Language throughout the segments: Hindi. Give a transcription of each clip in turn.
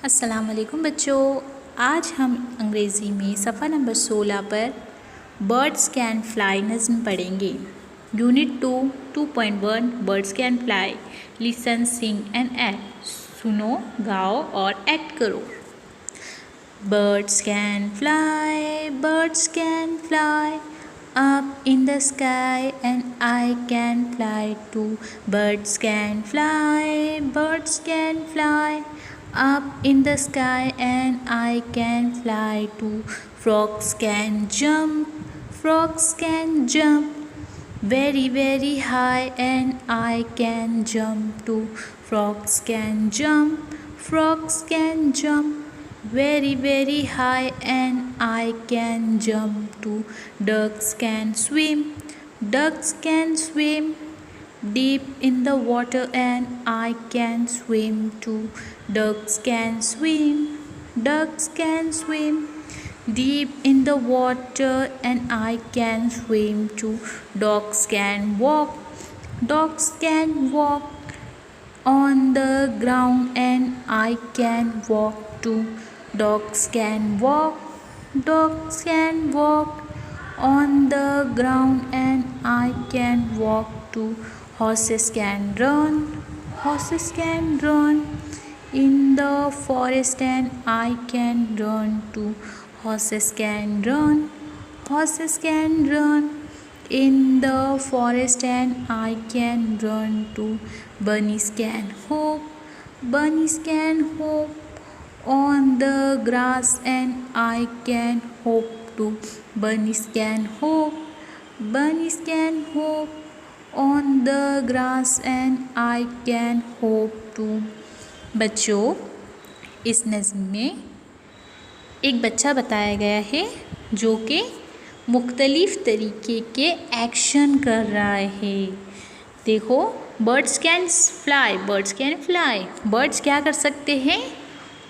अस्सलाम वालेकुम बच्चों। आज हम अंग्रेज़ी में सफ़ा नंबर 16 पर बर्ड्स कैन फ्लाई नज़्म पढ़ेंगे। Unit 2 2.1 birds can fly. Listen, sing and act. सुनो, गाओ और एक्ट करो। Birds can fly up in the sky, and I can fly too. Birds can fly up in the sky, and I can fly too. Frogs can jump very, very high, and I can jump too. Frogs can jump very, very high, and I can jump too. Ducks can swim deep in the water, and I can swim too. Ducks can swim deep in the water, and I can swim too. Dogs can walk on the ground, and I can walk too. Dogs can walk on the ground, and I can walk too. Horses can run in the forest, and I can run too. Horses can run in the forest, and I can run too. Bunnies can hop on the grass, and I can hop too. Bunnies can hop on the grass, and I can hop too. बच्चों, इस नज़्म में एक बच्चा बताया गया है जो कि मुख्तलिफ़ तरीके के एक्शन कर रहा है। देखो, बर्ड्स कैन फ्लाई बर्ड्स क्या कर सकते हैं?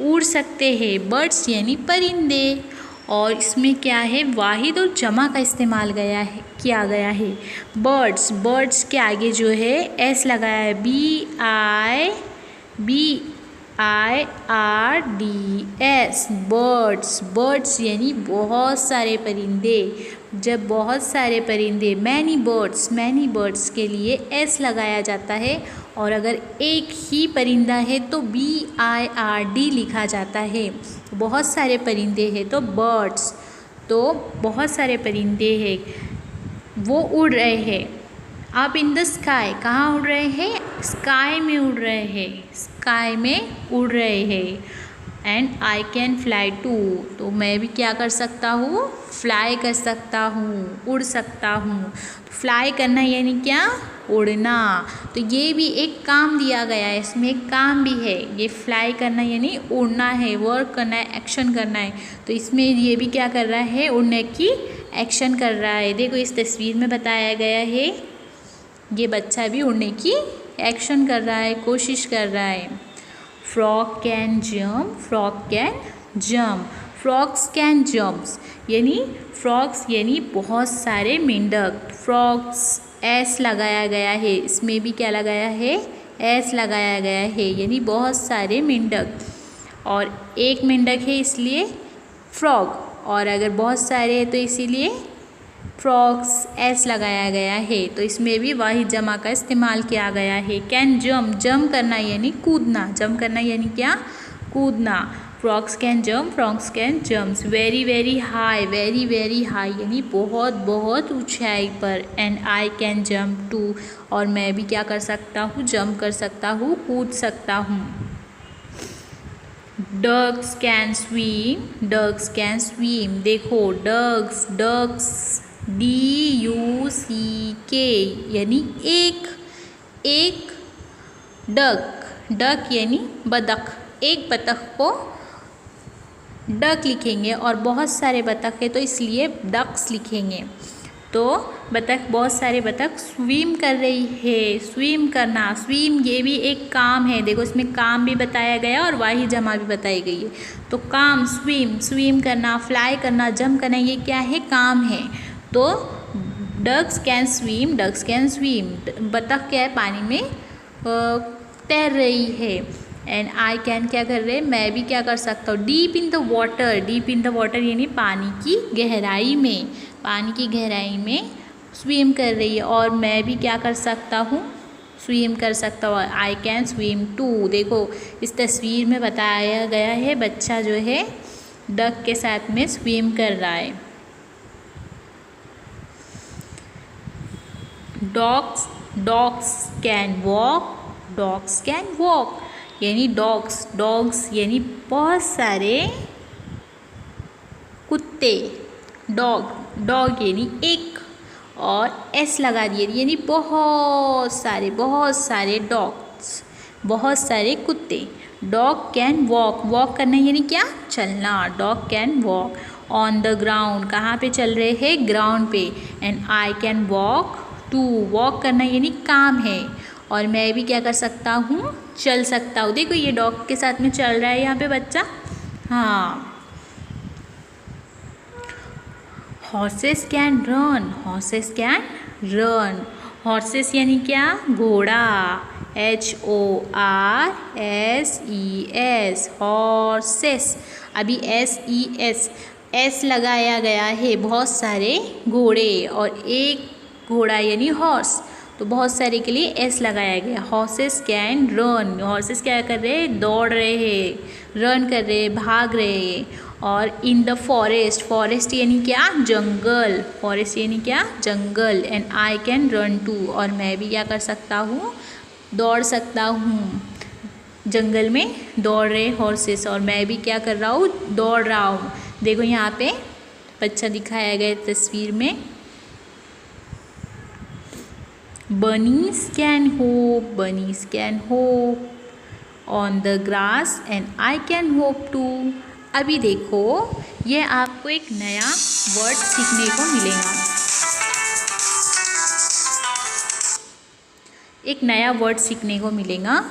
उड़ सकते हैं। बर्ड्स यानी परिंदे। और इसमें क्या है? वाहिद और जमा का इस्तेमाल किया गया है। बर्ड्स के आगे जो है एस लगाया है, BIRDS बर्ड्स यानी बहुत सारे परिंदे। जब बहुत सारे परिंदे मैनी बर्ड्स के लिए एस लगाया जाता है, और अगर एक ही परिंदा है तो BIRD लिखा जाता है। बहुत सारे परिंदे हैं तो बर्ड्स, तो बहुत सारे परिंदे हैं, वो उड़ रहे हैं। अब इन द स्काई, कहाँ उड़ रहे हैं? स्काई में उड़ रहे हैं। And I can fly too, तो मैं भी क्या कर सकता हूँ? फ्लाई कर सकता हूँ, उड़ सकता हूँ। फ्लाई करना यानी क्या? उड़ना। तो ये भी एक काम दिया गया है, इसमें एक काम भी है। ये फ्लाई करना यानी उड़ना है, वर्क करना है, एक्शन करना है। तो इसमें ये भी क्या कर रहा है? उड़ने की एक्शन कर रहा है। देखो, इस तस्वीर में बताया गया है, ये बच्चा भी उड़ने की एक्शन कर रहा है, कोशिश कर रहा है। Frog can jump frogs can jumps यानी बहुत सारे मेंढक। फ्रॉग्स एस लगाया गया है, इसमें भी क्या लगाया है? एस लगाया गया है, यानी बहुत सारे मेंढक। और एक मेंढक है इसलिए फ्रॉग, और अगर बहुत सारे हैं तो इसीलिए फ्रॉग्स एस लगाया गया है। तो इसमें भी वाहिद जमा का इस्तेमाल किया गया है। कैन जंप करना यानी कूदना। जंप करना यानी क्या? कूदना। Frogs can jump very, very high यानी बहुत, बहुत ऊंचाई पर। And I can jump too, और मैं भी क्या कर सकता हूँ? जंप कर सकता हूँ, कूद सकता हूँ। डक्स कैन स्विम देखो, डक्स DUCK यानी एक डक यानी बतख। एक बतख को डक लिखेंगे, और बहुत सारे बतख है तो इसलिए डक्स लिखेंगे। तो बहुत सारे बतख स्विम कर रही है। स्विम ये भी एक काम है। देखो, इसमें काम भी बताया गया और वाही जमा भी बताई गई है। तो काम स्विम करना, फ्लाई करना, जंप करना, ये क्या है? काम है। तो डक्स कैन स्विम बतख क्या है? पानी में तैर रही है। एंड आई कैन क्या कर रहे हैं, मैं भी क्या कर सकता हूँ, deep in the water, deep in the water यानी पानी की गहराई में, पानी की गहराई में स्विम कर रही है। और मैं भी क्या कर सकता हूँ, स्विम कर सकता हूँ, आई कैन स्विम टू। देखो इस तस्वीर में बताया गया है बच्चा जो है डक के साथ में स्विम कर रहा है। Dogs, dogs can walk, dogs can walk यानी डॉग्स, डॉग्स यानी बहुत सारे कुत्ते, डॉग, डॉग यानी एक और एस लगा दिए यानी बहुत सारे डॉग्स, बहुत सारे कुत्ते। डॉग कैन वॉक, वॉक करना यानी क्या, चलना। Dog can walk on the ground, कहाँ पे चल रहे हैं, ग्राउंड पे। And I can walk too, walk करना यानी काम है, और मैं भी क्या कर सकता हूँ, चल सकता हूँ। देखो ये डॉग के साथ में चल रहा है यहाँ पे बच्चा। हाँ, horses can run, horses can run, horses यानी क्या, घोड़ा, HORSES, हॉर्सेस। अभी SES, एस लगाया गया है, बहुत सारे घोड़े, और एक घोड़ा यानी हॉर्स, तो बहुत सारे के लिए एस लगाया गया। हॉर्सेस कैन रन, हॉर्सेस क्या कर रहे हैं, दौड़ रहे हैं, रन कर रहे हैं, भाग रहे हैं। और इन द फॉरेस्ट, फॉरेस्ट यानी क्या, जंगल, फॉरेस्ट यानी क्या, जंगल। And I can run to, और मैं भी क्या कर सकता हूँ, दौड़ सकता हूँ। जंगल में दौड़ रहे हॉर्सेस, और मैं भी क्या कर रहा हूँ, दौड़ रहा हूँ। देखो यहाँ पे बच्चा दिखाया गया तस्वीर में। Bunnies can hop, bunnies can hop on the grass, and I can hop too. अभी देखो ये आपको एक नया वर्ड सीखने को मिलेगा, एक नया वर्ड सीखने को मिलेगा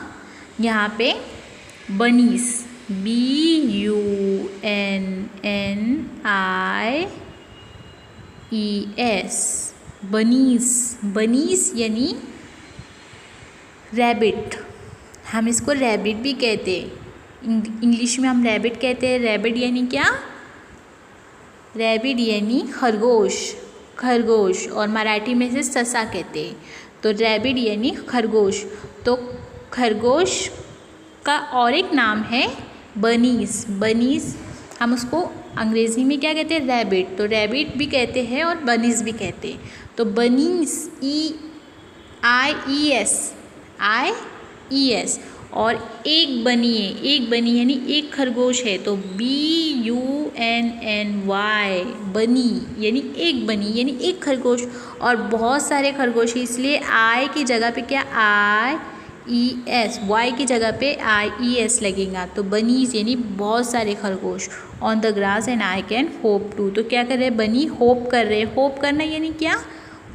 यहाँ पे। बनीस, BUNNIES, बनीस, बनीस यानी रैबिट, हम इसको रैबिट भी कहते हैं, इंग्लिश में हम रैबिट कहते हैं। रैबिट यानी क्या, रैबिट यानी खरगोश, खरगोश, और मराठी में से ससा कहते हैं, तो रैबिट यानी खरगोश। तो खरगोश का और एक नाम है बनीस, बनीस हम उसको अंग्रेज़ी में क्या कहते हैं, रैबिट, तो रैबिट भी कहते हैं और बनीस भी कहते हैं। तो बनीस, IES, और एक बनी है, एक बनी यानी एक खरगोश है, तो BUNNY, बनी यानी एक बनी यानी एक खरगोश, और बहुत सारे खरगोश है, इसलिए आई की जगह पे क्या, IES, वाई की जगह पे IES लगेगा, तो बनीज यानी बहुत सारे खरगोश। On the grass and I can hop too, तो क्या कर रहे हैं, बनी होप कर रहे हैं। होप करना यानी क्या,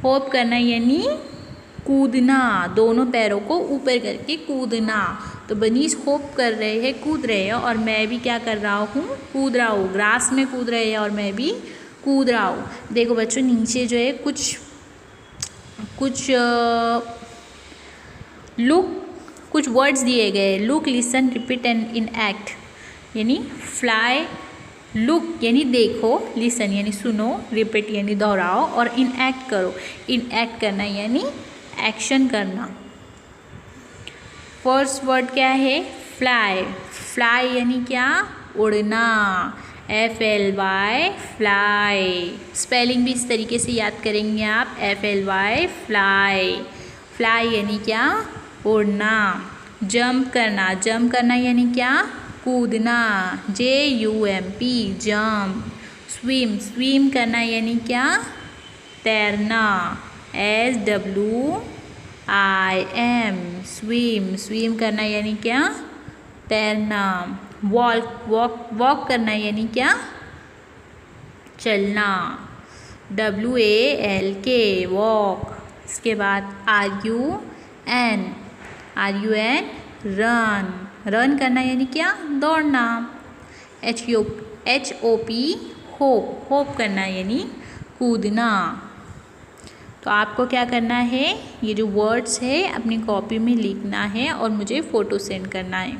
होप करना यानी कूदना, दोनों पैरों को ऊपर करके कूदना। तो बनीज होप कर रहे हैं, कूद रहे हैं, और मैं भी क्या कर रहा हूँ, कूद रहा हूँ, ग्रास में कूद रहे हैं और मैं भी कूद रहा हूँ। देखो बच्चों नीचे जो है कुछ वर्ड्स दिए गए, look, listen, repeat and in act, यानी फ्लाई, लुक यानी देखो, लिसन यानी सुनो, रिपीट यानी दोहराओ, और इन एक्ट करो, इन एक्ट करना यानी एक्शन करना। फर्स्ट वर्ड क्या है, फ्लाई, फ्लाई यानी क्या, उड़ना, FLY, फ्लाई, स्पेलिंग भी इस तरीके से याद करेंगे आप, FLY, फ्लाई, फ्लाई यानी क्या, उड़ना। जंप करना, जंप करना यानी क्या, कूदना, JUMP, जंप। स्विम, स्विम करना यानी क्या, तैरना, SWIM, स्विम, स्विम करना यानी क्या, तैरना। वॉक करना यानी क्या, चलना, WALK, वॉक। इसके बाद RUN, रन, रन करना यानी क्या, दौड़ना। HOP, होप, होप करना यानी कूदना। तो आपको क्या करना है, ये जो वर्ड्स है अपनी कॉपी में लिखना है और मुझे फ़ोटो सेंड करना है।